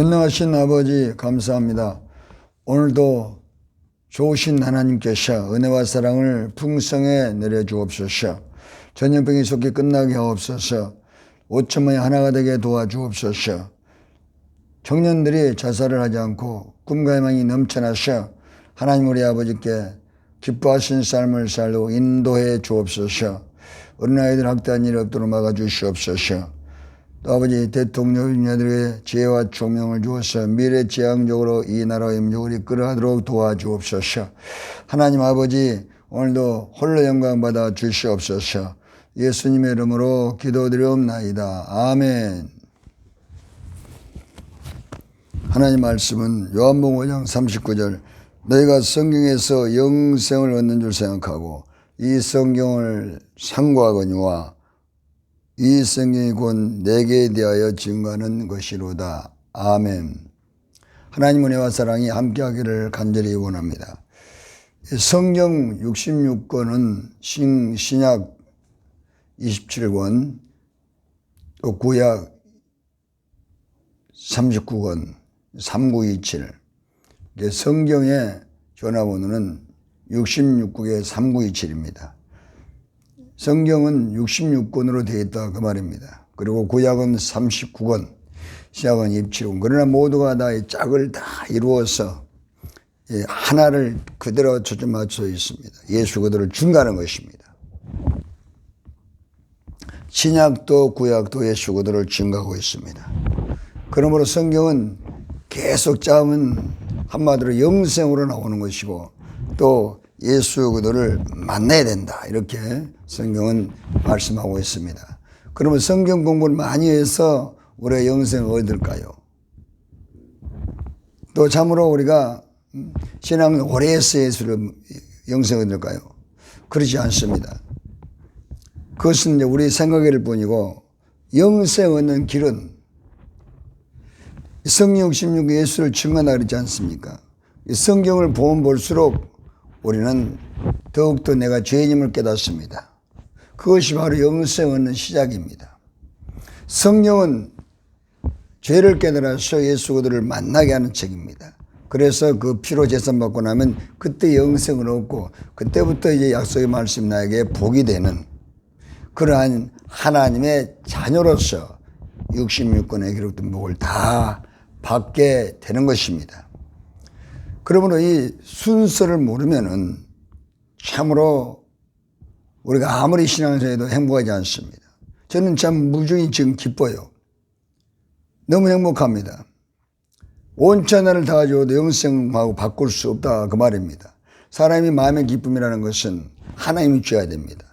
전능하신 아버지 감사합니다. 오늘도 좋으신 하나님께서 은혜와 사랑을 풍성에 내려주옵소서. 전염병이 속히 끝나게 하옵소서. 5천만이 하나가 되게 도와주옵소서. 청년들이 자살을 하지 않고 꿈과 희망이 넘쳐나서 하나님 우리 아버지께 기뻐하신 삶을 살고 인도해 주옵소서. 어린아이들 학대한 일이 없도록 막아주시옵소서. 또 아버지 대통령들에게 지혜와 총명을 주어서 미래지향적으로 이 나라의 임종을 이끌어가도록 도와주옵소서. 하나님 아버지 오늘도 홀로 영광 받아 주시옵소서. 예수님의 이름으로 기도드리옵나이다. 아멘. 하나님 말씀은 요한복음 5장 39절 너희가 성경에서 영생을 얻는 줄 생각하고 이 성경을 상고하거니와 이 성경이 곧 내게 대하여 증거하는 것이로다. 아멘. 하나님 은혜와 사랑이 함께하기를 간절히 원합니다. 성경 66권은 신약 27권 또 구약 39권 3927 성경의 전화번호는 66국의 3927입니다. 성경은 66권으로 되어 있다 그 말입니다. 그리고 구약은 39권, 신약은 27권. 그러나 모두가 다 이 짝을 다 이루어서 하나를 그대로 초점 맞춰 있습니다. 예수 그대로 증거하는 것입니다. 신약도 구약도 예수 그대로 증거하고 있습니다. 그러므로 성경은 계속 짜면 한마디로 영생으로 나오는 것이고 또 예수 그들을 만나야 된다. 이렇게 성경은 말씀하고 있습니다. 그러면 성경 공부를 많이 해서 우리가 영생을 얻을까요? 또 참으로 우리가 신앙을 오래 해서 예수를 영생을 얻을까요? 그렇지 않습니다. 그것은 이제 우리 생각일 뿐이고 영생 얻는 길은 성경 66 예수를 증언하라 그러지 않습니까? 성경을 보면 볼수록 우리는 더욱더 내가 죄인임을 깨닫습니다. 그것이 바로 영생 얻는 시작입니다. 성경은 죄를 깨달아서 예수 그들을 만나게 하는 책입니다. 그래서 그 피로 제선받고 나면 그때 영생을 얻고 그때부터 이제 약속의 말씀이 나에게 복이 되는 그러한 하나님의 자녀로서 66권에 기록된 복을 다 받게 되는 것입니다. 그러므로 이 순서를 모르면은 참으로 우리가 아무리 신앙생활해도 행복하지 않습니다. 저는 참 무중히 지금 기뻐요. 너무 행복합니다. 온 천하를 다 줘도 영생하고 바꿀 수 없다 그 말입니다. 사람이 마음의 기쁨이라는 것은 하나님이 줘야 됩니다.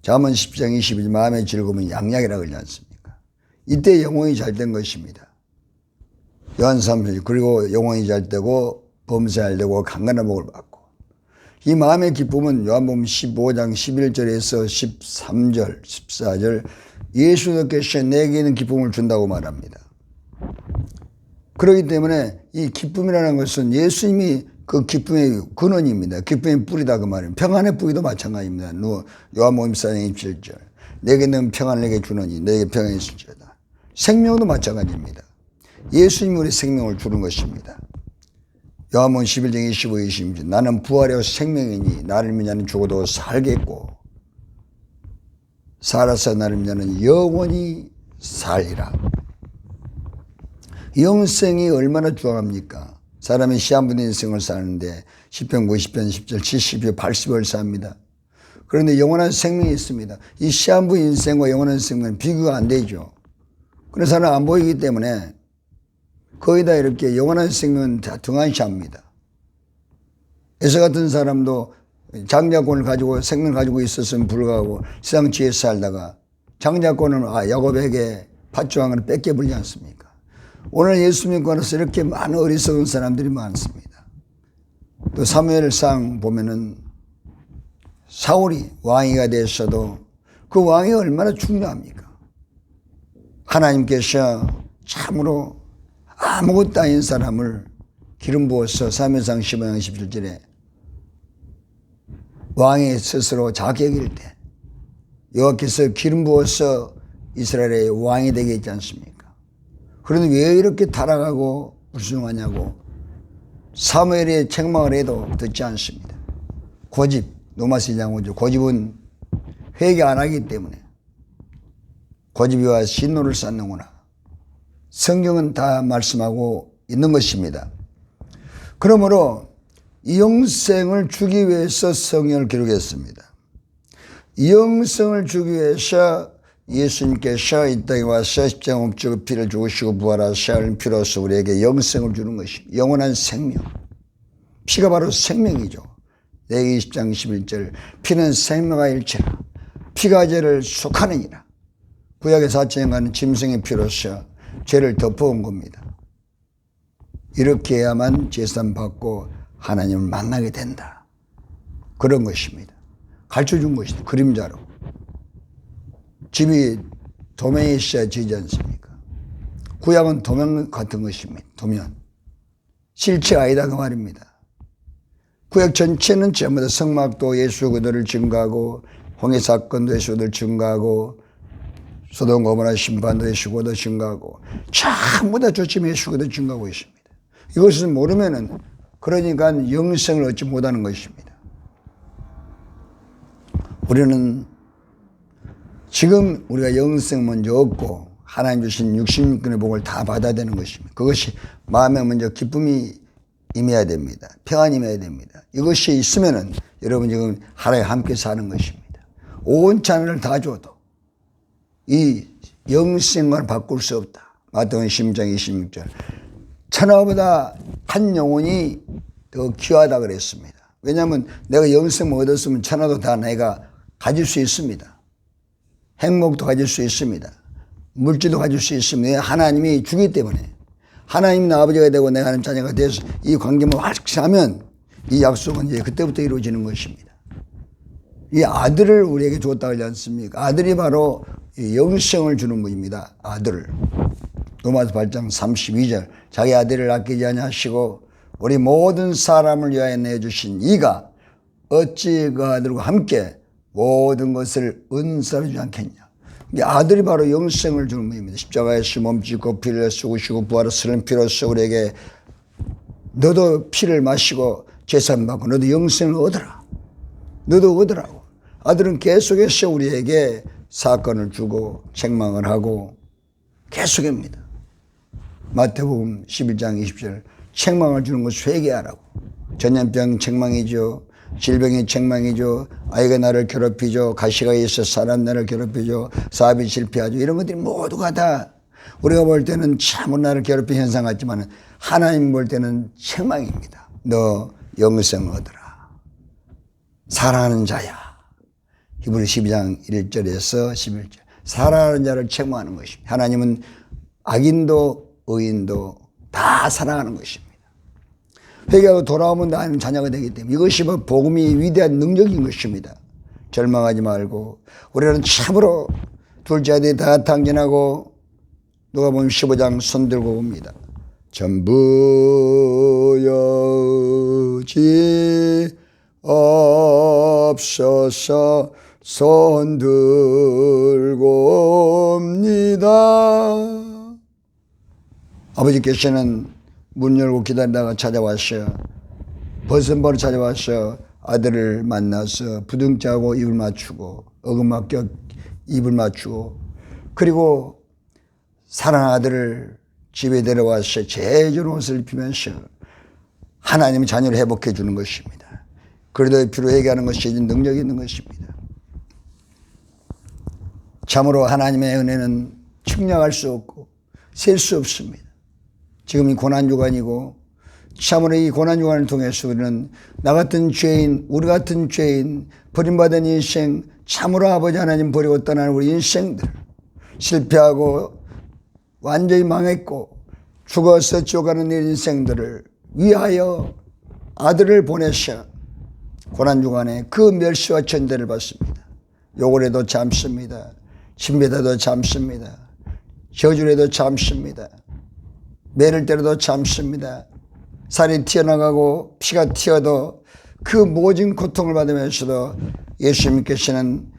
잠언 10장 22절 마음의 즐거움은 양약이라고 그러지 않습니까? 이때 영혼이 잘 된 것입니다. 요한 3절 그리고 영혼이 잘 되고 범사 잘 되고 강건한 복을 받고 이 마음의 기쁨은 요한복음 15장 11절에서 13절 14절 예수님께서 내게 있는 기쁨을 준다고 말합니다. 그렇기 때문에 이 기쁨이라는 것은 예수님이 그 기쁨의 근원입니다. 기쁨의 뿌리다 그 말입니다. 평안의 뿌리도 마찬가지입니다. 요한복음 14장 27절 내게 있는 평안을 내게 주노니 내게 평안이 있을지어다. 생명도 마찬가지입니다. 예수님이 우리 생명을 주는 것입니다. 요한복음 11장 25, 26절 나는 부활이요 생명이니 나를 믿는 자는 죽어도 살겠고 살아서 나를 믿는 자는 영원히 살리라. 영생이 얼마나 중요합니까? 사람이 시한부된 인생을 사는데 10편, 90편, 10절, 70편, 80을 삽니다. 그런데 영원한 생명이 있습니다. 이 시한부 인생과 영원한 생명은 비교가 안 되죠. 그래서 사람은 안 보이기 때문에 거의 다 이렇게 영원한 생명은 다 등한시합니다. 에서 같은 사람도 장자권을 가지고 생명을 가지고 있었으면 불구하고 세상 지혜에 살다가 장자권을 야곱에게 밭주왕을 뺏겨버리지 않습니까? 오늘 예수 믿고 나서 이렇게 많은 어리석은 사람들이 많습니다. 또 사무엘상 보면은 사울이 왕이가 됐어도 그 왕이 얼마나 중요합니까? 하나님께서 참으로 아무것도 아닌 사람을 기름 부어서 사무엘상 15장 17절에 왕이 스스로 자격일 때 여호와께서 기름 부어서 이스라엘의 왕이 되게 했지 않습니까? 그런데 왜 이렇게 타락하고 불순하냐고 사무엘이 책망을 해도 듣지 않습니다. 고집, 노마스 장군죠. 고집은 회개 안 하기 때문에 고집이와 신노를 쌓는구나. 성경은 다 말씀하고 있는 것입니다. 그러므로 이 영생을 주기 위해서 성경을 기록했습니다. 이 영생을 주기 위해서 예수님께서 이 땅에 와서 십자가 목적의 피를 주시고 부활하사 하는 피로서 우리에게 영생을 주는 것입니다. 영원한 생명. 피가 바로 생명이죠. 레위기 10장 11절 피는 생명의 일체라. 피가 죄를 속하느니라. 구약의 4천년간은 짐승의 피로서 죄를 덮어온 겁니다. 이렇게 해야만 제산 받고 하나님을 만나게 된다. 그런 것입니다. 가르쳐준 것이다. 그림자로. 집이 도면이 있어야 지지 않습니까? 구약은 도면 같은 것입니다. 도면. 실체가 아니다 그 말입니다. 구약 전체는 전부 다 성막도 예수 그들을 증거하고 홍해 사건도 예수 그들을 증거하고 소돔 고모라 심판도 예수 그들을 증거하고 전부 다 조짐 예수 그들을 증거하고 있습니다. 이것을 모르면은 그러니까 영생을 얻지 못하는 것입니다. 우리는 지금 우리가 영생 먼저 얻고 하나님 주신 66권의 복을 다 받아야 되는 것입니다. 그것이 마음에 먼저 기쁨이 임해야 됩니다. 평안이 임해야 됩니다. 이것이 있으면은 여러분 지금 하나님 함께 사는 것입니다. 온 찬을 다 줘도 이 영생을 바꿀 수 없다. 마태복음 10장 26절 천하보다 한 영혼이 더 귀하다 그랬습니다. 왜냐하면 내가 영생을 얻었으면 천하도 다 내가 가질 수 있습니다. 행복도 가질 수 있습니다. 물질도 가질 수 있습니다. 하나님이 주기 때문에 하나님이 나 아버지가 되고 내가 하나님 자녀가 돼서 이 관계만 확실하면 이 약속은 이제 그때부터 이루어지는 것입니다. 이 아들을 우리에게 줬다 하지 않습니까? 아들이 바로 영생을 주는 분입니다. 아들을. 로마서 8장 32절 자기 아들을 아끼지 아니하시고 우리 모든 사람을 위하여 내주신 이가 어찌 그 아들과 함께 모든 것을 은사로 주지 않겠냐. 아들이 바로 영생을 주는 분입니다. 십자가에서 몸짓고 피를 쏟으시고 부활하시는 피로써 우리에게 너도 피를 마시고 제산 받고 너도 영생을 얻어라. 너도 얻으라고. 아들은 계속해서 우리에게 사건을 주고 책망을 하고 계속입니다. 마태복음 11장 20절 책망을 주는 것을 회개하라고. 전염병 책망이죠. 질병이 책망이죠. 아이가 나를 괴롭히죠. 가시가 있어 사람 나를 괴롭히죠. 사업이 실패하죠. 이런 것들이 모두가 다 우리가 볼 때는 참으로 나를 괴롭히는 현상 같지만 하나님 볼 때는 책망입니다. 너 영생을 얻으라. 사랑하는 자야. 히브리 12장 1절에서 11절 사랑하는 자를 책망하는 것입니다. 하나님은 악인도 의인도 다 사랑하는 것입니다. 회개하고 돌아오면 하나님 자녀가 되기 때문에 이것이 복음이 위대한 능력인 것입니다. 절망하지 말고 우리는 참으로 둘째 아들이 다 당진하고 누가 보면 15장 손들고 봅니다. 전부 여지 없어서 손들고 옵니다. 아버지께서는 문 열고 기다리다가 찾아왔어요. 벗은 찾아왔어요. 아들을 만나서 부둥자고 입을 맞추고 어금맞겨 입을 맞추고 그리고 사랑하는 아들을 집에 데려와서 제일 좋은 옷을 입히면서 하나님의 자녀를 회복해 주는 것입니다. 그래도 피로 회개하는 것이 능력이 있는 것입니다. 참으로 하나님의 은혜는 측량할 수 없고 셀 수 없습니다. 지금 이 고난주간이고 참으로 이 고난주간을 통해서 우리는 나 같은 죄인 우리 같은 죄인 버림받은 인생 참으로 아버지 하나님 버리고 떠나는 우리 인생들 실패하고 완전히 망했고 죽어서 지옥가는 내 인생들을 위하여 아들을 보내셔 고난주간에 그 멸시와 천대를 받습니다. 욕을 해도 참습니다. 침뱉어도 참습니다. 저주를 해도 참습니다. 매를 때려도 참습니다. 살이 튀어나가고 피가 튀어도 그 모진 고통을 받으면서도 예수님께서는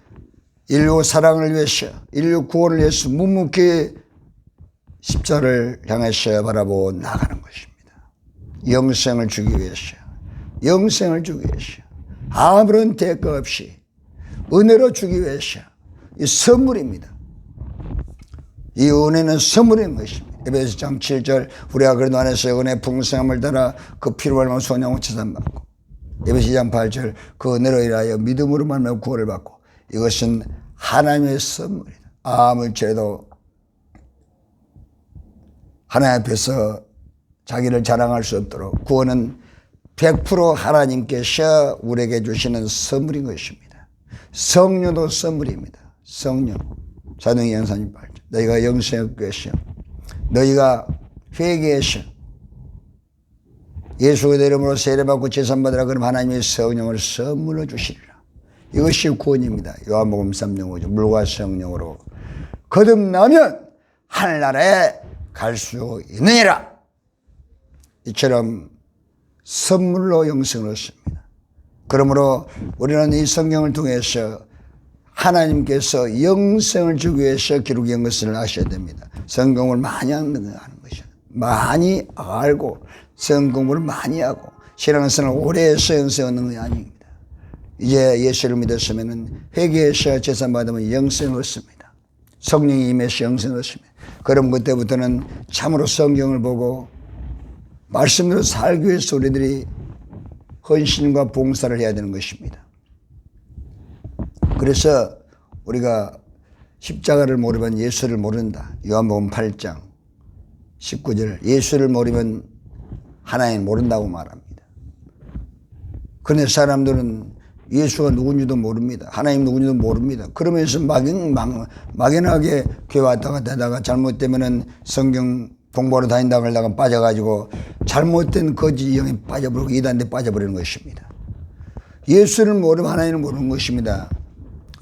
인류 사랑을 위해서 인류 구원을 위해서 묵묵히 십자를 향해서 바라보고 나가는 것입니다. 영생을 주기 위해서, 영생을 주기 위해서, 아무런 대가 없이 은혜로 주기 위해서, 이 선물입니다. 이 은혜는 선물인 것입니다. 에베소서 7절 우리가 그리스도 안에서 은혜 풍성함을 따라 그 피로 말미암아 소망을 치산받고, 에베소서 8절 그 은혜로 인하여 믿음으로 말미암아 구원을 받고, 이것은 하나님의 선물이다. 아무쪼록 하나님 앞에서 자기를 자랑할 수 없도록 구원은 100% 하나님께서 우리에게 주시는 선물인 것입니다. 성령도 선물입니다. 성령. 사도행전 8절 너희가 영생을 얻기 위해서, 너희가 회개해서 예수의 이름으로 세례받고 제산받으라. 그럼 하나님의 성령을 선물로 주시리라. 이것이 구원입니다. 요한복음 3장 5절 물과 성령으로 거듭나면 하늘나라에 갈 수 있느니라. 이처럼 선물로 영생을 얻습니다. 그러므로 우리는 이 성경을 통해서 하나님께서 영생을 주기 위해서 기록한 것을 아셔야 됩니다. 성경을 많이 하는 것이죠. 많이 알고 성경 공부를 많이 하고 신앙생활을 오래 해서 영생을 얻는 것이 아닙니다. 이제 예수를 믿었으면 회개해서 제사받으면 영생을 얻습니다. 성령이 임해서 영생을 얻습니다. 그럼 그때부터는 참으로 성경을 보고 말씀대로 살기 위해서 우리들이 헌신과 봉사를 해야 되는 것입니다. 그래서 우리가 십자가를 모르면 예수를 모른다. 요한복음 8장 19절 예수를 모르면 하나님 모른다고 말합니다. 그런데 사람들은 예수가 누군지도 모릅니다. 하나님 누군지도 모릅니다. 그러면서 막연하게 교회 왔다 갔다 하다가 잘못되면은 성경 공부하러 다닌다고 하다가 빠져가지고 잘못된 거짓 영에 빠져버리고 이단에 빠져버리는 것입니다. 예수를 모르면 하나님을 모르는 것입니다.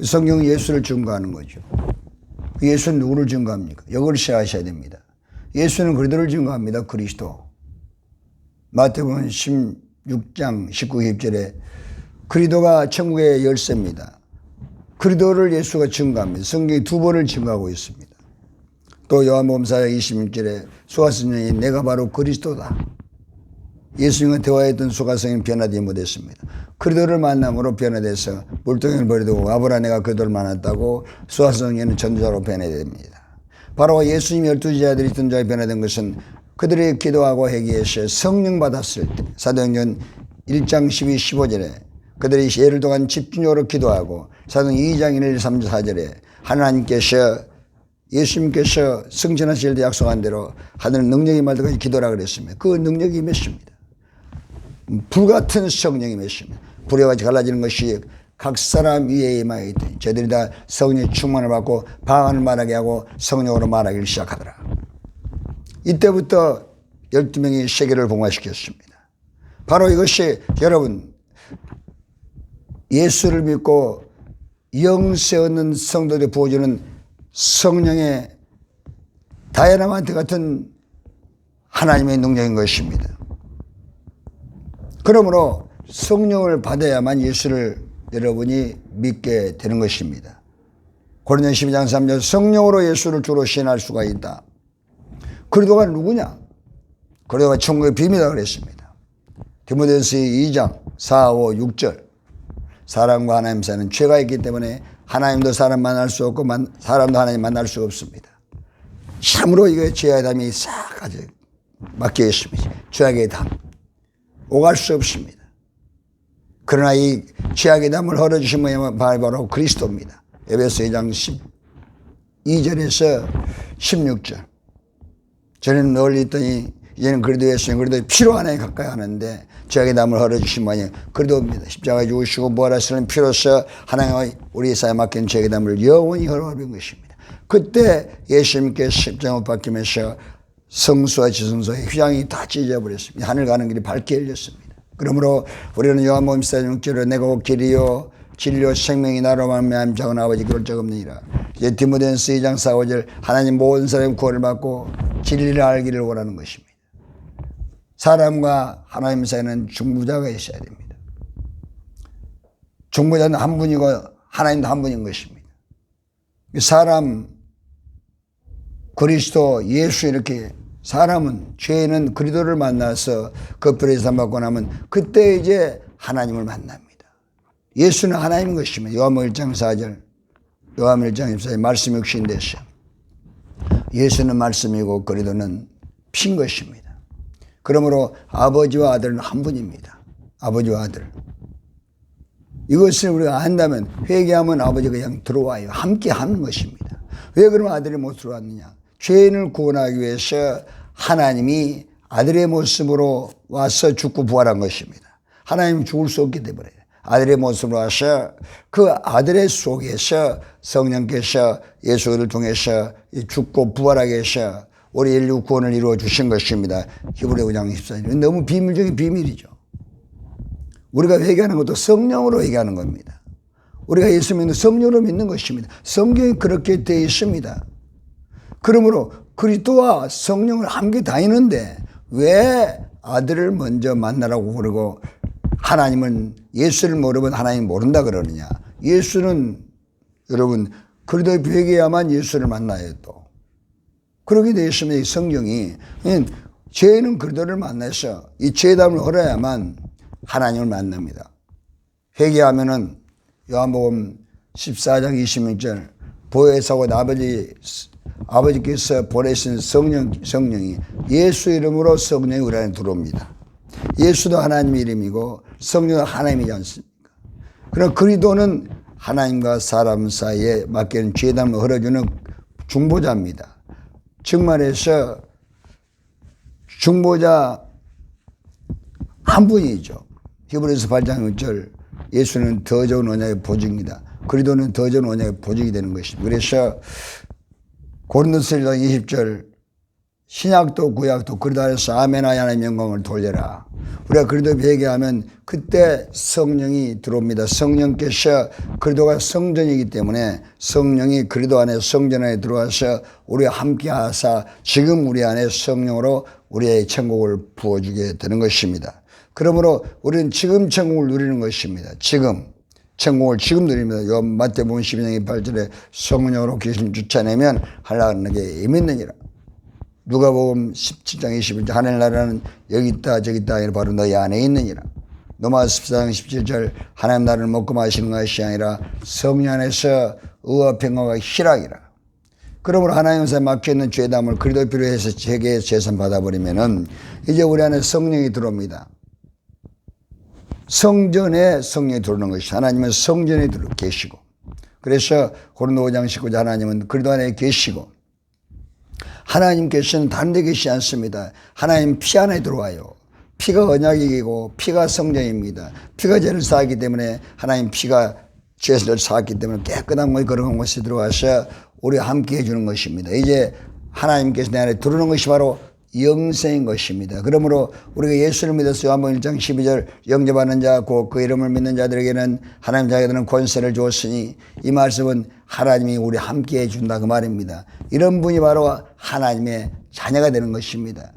성경은 예수를 증거하는 거죠. 예수는 누구를 증거합니까? 이걸 아셔야 됩니다. 예수는 그리스도를 증거합니다. 그리스도. 마태복음 16장 19, 20절에 그리스도가 천국의 열쇠입니다. 그리스도를 예수가 증거합니다. 성경이 두 번을 증거하고 있습니다. 또 요한복음 4장 26절에 수가성령이 내가 바로 그리스도다. 예수님과 대화했던 수가성령은 변화되지 못했습니다. 그리스도를 만남으로 변화돼서 물동이를 버리고 아브라함가 그리스도를 만났다고 수가성령은 전도자로 변화됩니다. 바로 예수님 12제자들이 전도자에 변화된 것은 그들이 기도하고 회개해서 성령 받았을 때 사도행전 1장 12, 15절에 그들이 예를 동안 집중적으로 기도하고 사도행전 2장 1, 3, 4절에 하나님께서 예수님께서 승천하실 때 약속한 대로 하늘 능력이 임할 때까지 기도라 그랬습니다. 그 능력이 임했습니다. 불같은 성령이 임했습니다. 불과 같이 갈라지는 것이 각 사람 위에 임하여 있더니 저들이 다 성령의 충만을 받고 방언을 말하게 하고 성령으로 말하기를 시작하더라. 이때부터 12명이 세계를 봉화시켰습니다. 바로 이것이 여러분 예수를 믿고 영생 얻는 성도들이 부어주는 성령의 다이너마이트 같은 하나님의 능력인 것입니다. 그러므로 성령을 받아야만 예수를 여러분이 믿게 되는 것입니다. 고린도전 12장 3절 성령으로 예수를 주로 시인할 수가 있다. 그리스도가 누구냐? 그리스도가 천국의 비밀이라고 그랬습니다. 디모데전서 2장 4, 5, 6절 사람과 하나님 사이는 죄가 있기 때문에 하나님도 사람 만날 수 없고 사람도 하나님 만날 수가 없습니다. 참으로 이게 죄의 담이 싹 아주 막혀 있습니다. 죄악의 담 오갈 수 없습니다. 그러나 이 죄악의 담을 헐어주신 분이 바로 그리스도입니다. 에베소 2장 12절에서 16절 저는 널리 있더니 이제는 그리스도 예수님 그리스도 피로 하나에 가까이 하는데 죄악의 담을 헐어주신 분이 그리스도입니다. 십자가에 죽으시고 부활하시는 피로서 하나님의 우리 사에 맡긴 죄악의 담을 영원히 헐어버린 것입니다. 그때 예수님께서 십자가 못 박히면서 성수와 지성소의 휘장이 다 찢어버렸습니다. 하늘 가는 길이 밝게 열렸습니다. 그러므로 우리는 요한복음 4장 6절에 내가 곧 길이요 진리요 생명이 나로 말미암아 작은 아버지 그럴 적 없느니라. 이제 디모데전서 2장 4, 5절 하나님 모든 사람이 구원을 받고 진리를 알기를 원하는 것입니다. 사람과 하나님 사이에는 중보자가 있어야 됩니다. 중보자는 한 분이고 하나님도 한 분인 것입니다. 사람 그리스도 예수 이렇게 사람은 죄인은 그리스도를 만나서 그별의 산 받고 나면 그때 이제 하나님을 만납니다. 예수는 하나님인 것입니다. 요한복음 1장 4절 요한복음 1장 14절 말씀이 육신되셔. 예수는 말씀이고 그리스도는 피인 것입니다. 그러므로 아버지와 아들은 한 분입니다. 아버지와 아들. 이것을 우리가 안다면 회개하면 아버지가 그냥 들어와요. 함께 하는 것입니다. 왜 그러면 아들이 못 들어왔느냐? 죄인을 구원하기 위해서 하나님이 아들의 모습으로 와서 죽고 부활한 것입니다. 하나님은 죽을 수 없기 때문에 아들의 모습으로 와서 그 아들의 속에서 성령께서 예수를 통해서 죽고 부활하게 해서 우리 인류 구원을 이루어 주신 것입니다. 히브리 5장 14절. 너무 비밀 중에 비밀이죠. 우리가 회개하는 것도 성령으로 회개하는 겁니다. 우리가 예수 믿는 성령으로 믿는 것입니다. 성경이 그렇게 되어 있습니다. 그러므로 그리스도와 성령을 함께 다니는데 왜 아들을 먼저 만나라고 그러고 하나님은 예수를 모르면 하나님 모른다 그러느냐. 예수는 여러분 그리스도에 회개해야만 예수를 만나요 또. 그렇게 되어 있습니다. 이 성경이. 죄인은 그리스도를 만나서 이 죄담을 흘러야만 하나님을 만납니다. 회개하면은 요한복음 14장 26절 보혜사고 아버지께서 보내신 성령이 예수 이름으로 성령이 우리 안에 들어옵니다. 예수도 하나님의 이름이고 성령은 하나님이지 않습니까? 그러나 그리스도는 하나님과 사람 사이에 맡기는 죄담을 흘려주는 중보자입니다. 즉 말해서 중보자 한 분이죠. 히브리서 8장 6절 예수는 더 좋은 언약의 보증이다. 그리스도는 더 좋은 언약의 보증이 되는 것입니다. 그래서 고린도서 1장 20절 신약도 구약도 그리스도 안에서 아멘하여 하나님의 영광을 돌려라. 우리가 그리스도 회개하면 그때 성령이 들어옵니다. 성령께서 그리스도가 성전이기 때문에 성령이 그리스도 안에 성전 안에 들어와서 우리와 함께 하사 지금 우리 안에 성령으로 우리의 천국을 부어주게 되는 것입니다. 그러므로 우리는 지금 천국을 누리는 것입니다. 지금 천국을 지금 누립니다. 요 마태복음 12장 28절에 성령으로 계신 쫓아내면 하나님께 임했느니라. 누가복음 17장 21절 하늘나라는 여기 있다 저기 있다 바로 너희 안에 있느니라. 로마 14장 17절 하나님 나라를 먹고 마시는 것이 아니라 성령 안에서 의와 평화가 희락이라. 그러므로 하나님께 막혀있는 죄담을 그리스도 피로 해서 회개해서 재산 받아버리면은 이제 우리 안에 성령이 들어옵니다. 성전에 성령이 들어오는 것이 하나님은 성전에 계시고 그래서 고린도 5장 19절 하나님은 그리스도 안에 계시고 하나님께서는 다른 데 계시지 않습니다. 하나님 피 안에 들어와요. 피가 언약이고 피가 성전입니다. 피가 죄를 사하기 때문에 하나님 피가 죄를 사했기 때문에 깨끗한 것이 거룩한 것이 들어와서 우리와 함께 해주는 것입니다. 이제 하나님께서 내 안에 들어오는 것이 바로 영생인 것입니다. 그러므로 우리가 예수를 믿어서 요한복음 1장 12절 영접하는 자 곧 그 이름을 믿는 자들에게는 하나님 자기들은 권세를 주었으니 이 말씀은 하나님이 우리 함께 해준다 그 말입니다. 이런 분이 바로 하나님의 자녀가 되는 것입니다.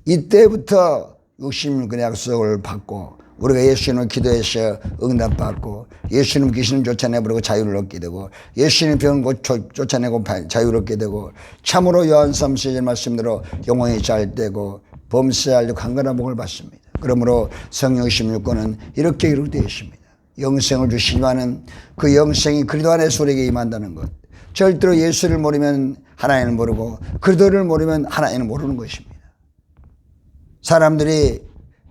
이때부터 66근의 약속을 받고 우리가 예수님을 기도해서 응답받고 예수님 귀신을 쫓아내버리고 자유를 얻게 되고 예수님 병을 쫓아내고 자유를 얻게 되고 참으로 요한 3세 말씀대로 영혼이 잘 되고 범사알고 강건한 복을 받습니다. 그러므로 성령 16권은 이렇게 기록되어 있습니다. 영생을 주시지만은 그 영생이 그리스도 안에서 우리에게 임한다는 것. 절대로 예수를 모르면 하나님을 모르고 그리스도를 모르면 하나님을 모르는 것입니다. 사람들이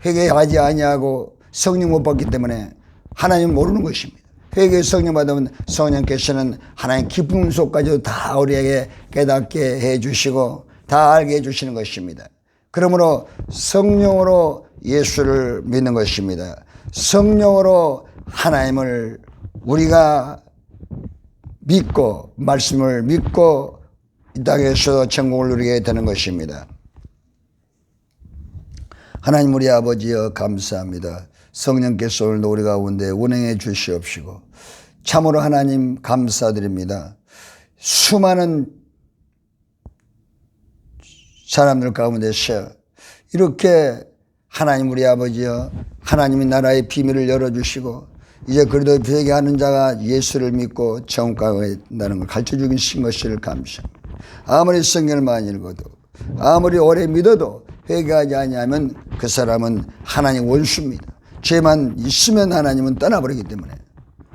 회개하지 아니하고 성령 못 받기 때문에 하나님을 모르는 것입니다. 회개 성령 받으면 성령께서는 하나님 깊은 속까지도 다 우리에게 깨닫게 해주시고 다 알게 해주시는 것입니다. 그러므로 성령으로 예수를 믿는 것입니다. 성령으로 하나님을 우리가 믿고 말씀을 믿고 이 땅에서 천국을 누리게 되는 것입니다. 하나님 우리 아버지여 감사합니다. 성령께서 오늘도 우리 가운데 운행해 주시옵시고 참으로 하나님 감사드립니다. 수많은 사람들 가운데서 이렇게 하나님 우리 아버지여 하나님의 나라의 비밀을 열어주시고 이제 그래도 회개하는 자가 예수를 믿고 천국 가게 된다는 걸 가르쳐 주신 것을 감사합니다. 아무리 성경을 많이 읽어도 아무리 오래 믿어도 회개하지 아니하면 그 사람은 하나님 원수입니다. 죄만 있으면 하나님은 떠나버리기 때문에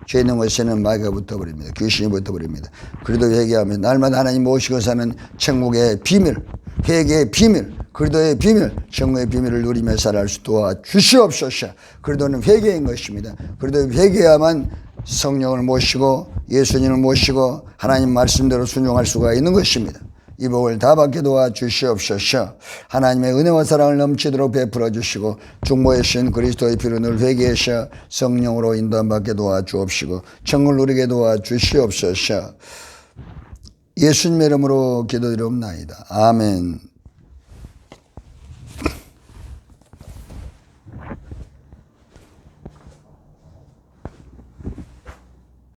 죄 있는 곳에는 마귀가 붙어버립니다. 귀신이 붙어버립니다. 그래도 회개하면 날마다 하나님 모시고 사는 천국의 비밀, 회개의 비밀, 그리도의 비밀, 천국의 비밀을 누리며 살아갈 수 도와주시옵소서. 그리도는 회개인 것입니다. 그리도 회개야만 성령을 모시고 예수님을 모시고 하나님 말씀대로 순종할 수가 있는 것입니다. 이 복을 다 받게 도와주시옵소서. 하나님의 은혜와 사랑을 넘치도록 베풀어 주시고 중보의 신 그리스도의 피로 늘 회개하셔 성령으로 인도함 받게 도와주옵시고 천국을 누리게 도와주시옵소서. 예수님의 이름으로 기도드리옵나이다. 아멘.